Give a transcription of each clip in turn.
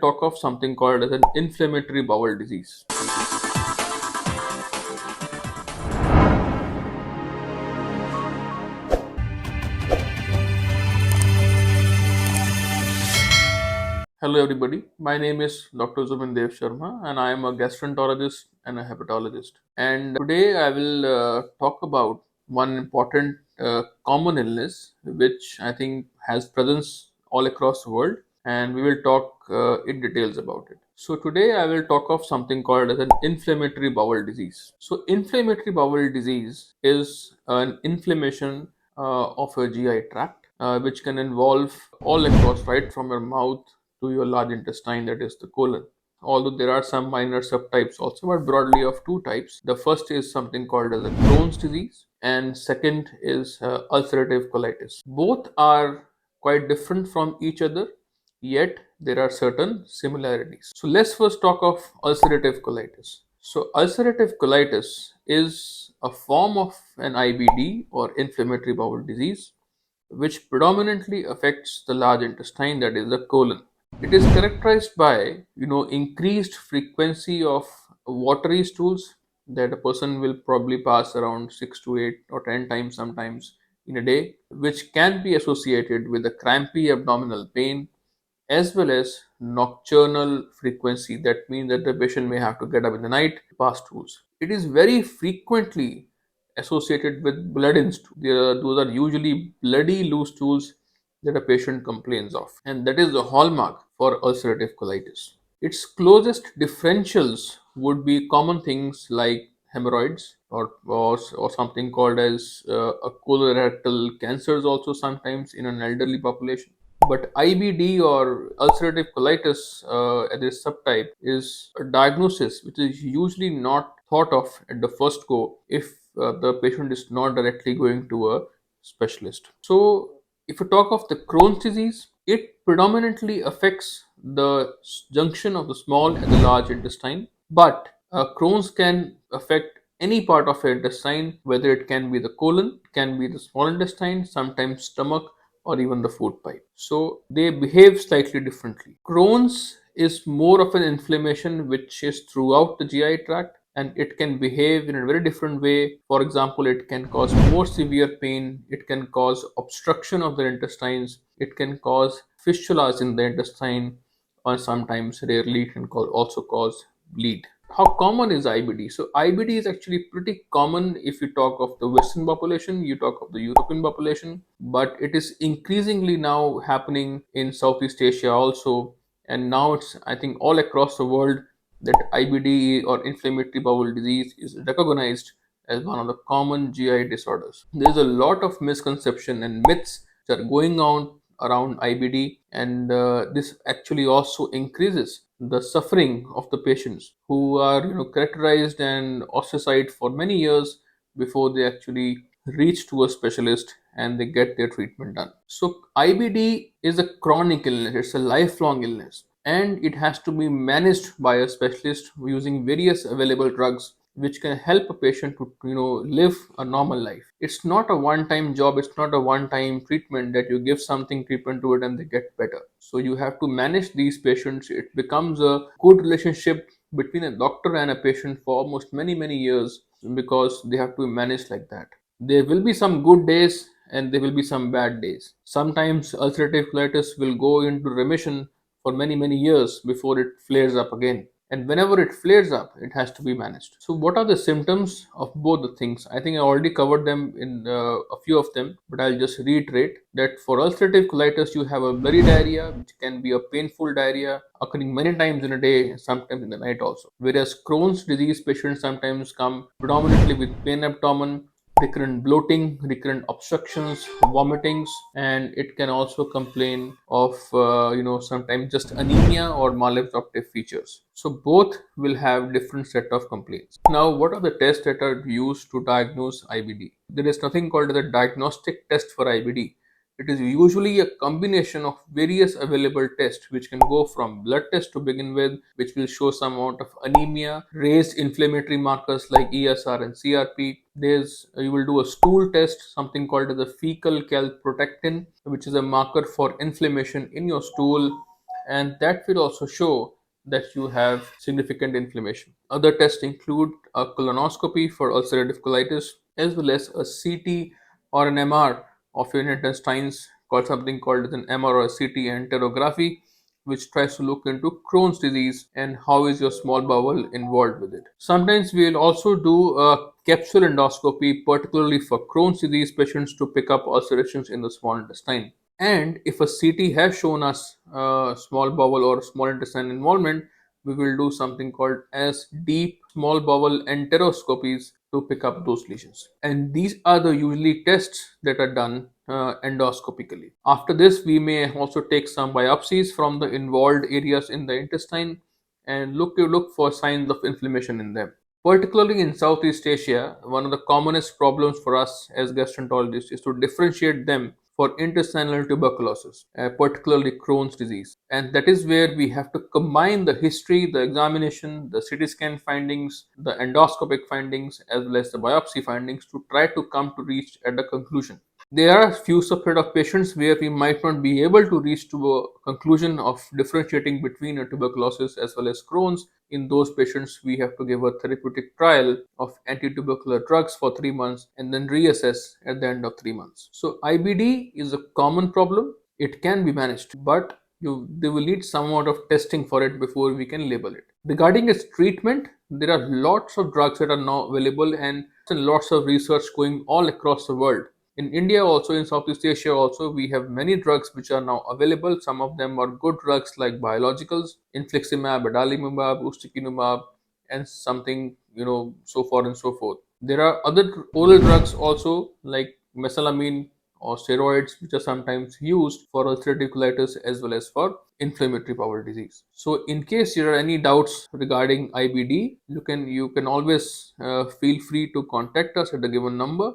Talk of something called as an inflammatory bowel disease. Hello everybody, my name is Dr. Zubin Dev Sharma and I am a gastroenterologist and a hepatologist. And today I will talk about one important common illness which I think has presence all across the world, and we will talk in details about it. So today I will talk of something called as an inflammatory bowel disease. So inflammatory bowel disease is an inflammation of a GI tract which can involve all across, right from your mouth to your large intestine, that is the colon. Although there are some minor subtypes also, but broadly of two types. The first is something called as a Crohn's disease, and second is ulcerative colitis. Both are quite different from each other, yet there are certain similarities. So let's first talk of ulcerative colitis. So ulcerative colitis is a form of an IBD or inflammatory bowel disease which predominantly affects the large intestine, that is the colon. It is characterized by increased frequency of watery stools that a person will probably pass around 6 to 8 or 10 times sometimes in a day, which can be associated with a crampy abdominal pain as well as nocturnal frequency. That means that the patient may have to get up in the night to pass stools. It is very frequently associated with blood in stool. Those are usually bloody loose stools that a patient complains of, and that is the hallmark for ulcerative colitis. Its closest differentials would be common things like hemorrhoids or something called as a colorectal cancers also sometimes in an elderly population. But IBD or ulcerative colitis, this subtype, is a diagnosis which is usually not thought of at the first go if the patient is not directly going to a specialist. So, if you talk of the Crohn's disease, it predominantly affects the junction of the small and the large intestine, but Crohn's can affect any part of the intestine, whether it can be the colon, can be the small intestine, sometimes stomach, or even the food pipe. So they behave slightly differently. Crohn's is more of an inflammation which is throughout the GI tract, and it can behave in a very different way. For example, it can cause more severe pain, it can cause obstruction of the intestines, it can cause fistulas in the intestine, or sometimes rarely it can also cause bleed. How common is IBD? So IBD is actually pretty common if you talk of the Western population, you talk of the European population, but it is increasingly now happening in Southeast Asia also, and now it's, I think, all across the world that IBD or inflammatory bowel disease is recognized as one of the common GI disorders. There's a lot of misconception and myths that are going on around IBD, and this actually also increases the suffering of the patients who are characterized and ostracized for many years before they actually reach to a specialist and they get their treatment done. So IBD is a chronic illness, it's a lifelong illness, and it has to be managed by a specialist using various available drugs which can help a patient to live a normal life. It's not a one time job, it's not a one time treatment that you give something treatment to it and they get better. So you have to manage these patients. It becomes a good relationship between a doctor and a patient for almost many years because they have to be managed like that. There will be some good days and there will be some bad days. Sometimes ulcerative colitis will go into remission for many years before it flares up again, and whenever it flares up it has to be managed. So what are the symptoms of both the things? I think I already covered them in a few of them, but I'll just reiterate that for ulcerative colitis you have a blurry diarrhea which can be a painful diarrhea occurring many times in a day, sometimes in the night also, whereas Crohn's disease patients sometimes come predominantly with pain abdomen, recurrent bloating, recurrent obstructions, vomitings, and it can also complain of sometimes just anemia or malabsorptive features. So both will have different set of complaints. Now, what are the tests that are used to diagnose IBD? There is nothing called a diagnostic test for IBD. It is usually a combination of various available tests which can go from blood test to begin with, which will show some amount of anemia, raised inflammatory markers like ESR and CRP. You will do a stool test, something called as a fecal calprotectin, which is a marker for inflammation in your stool, and that will also show that you have significant inflammation. Other tests include a colonoscopy for ulcerative colitis, as well as a CT or an MR of your intestines, called something called as an MR or a CT enterography, which tries to look into Crohn's disease and how is your small bowel involved with it. Sometimes we'll also do a capsule endoscopy, particularly for Crohn's disease patients, to pick up ulcerations in the small intestine. And if a CT has shown us small bowel or small intestine involvement, we will do something called as deep small bowel enteroscopies to pick up those lesions. And these are the usually tests that are done endoscopically. After this, we may also take some biopsies from the involved areas in the intestine and look for signs of inflammation in them. Particularly in Southeast Asia, one of the commonest problems for us as gastroenterologists is to differentiate them for intestinal tuberculosis, particularly Crohn's disease. And that is where we have to combine the history, the examination, the CT scan findings, the endoscopic findings, as well as the biopsy findings to try to come to reach at a conclusion. There are a few subset of patients where we might not be able to reach to a conclusion of differentiating between a tuberculosis as well as Crohn's. In those patients, we have to give a therapeutic trial of anti-tubercular drugs for 3 months and then reassess at the end of 3 months. So IBD is a common problem. It can be managed, but they will need some amount of testing for it before we can label it. Regarding its treatment, there are lots of drugs that are now available and lots of research going all across the world. In India also, in Southeast Asia also, we have many drugs which are now available. Some of them are good drugs like biologicals, infliximab, adalimumab, ustekinumab, and something, so far and so forth. There are other oral drugs also like mesalamine or steroids, which are sometimes used for ulcerative colitis as well as for inflammatory bowel disease. So in case there are any doubts regarding IBD, you can always feel free to contact us at the given number,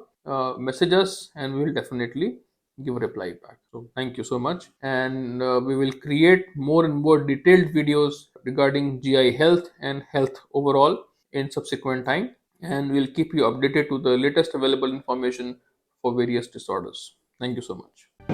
message us, and we will definitely give a reply back. So thank you so much, and we will create more and more detailed videos regarding GI health and health overall in subsequent time, and we'll keep you updated to the latest available information for various disorders. Thank you so much.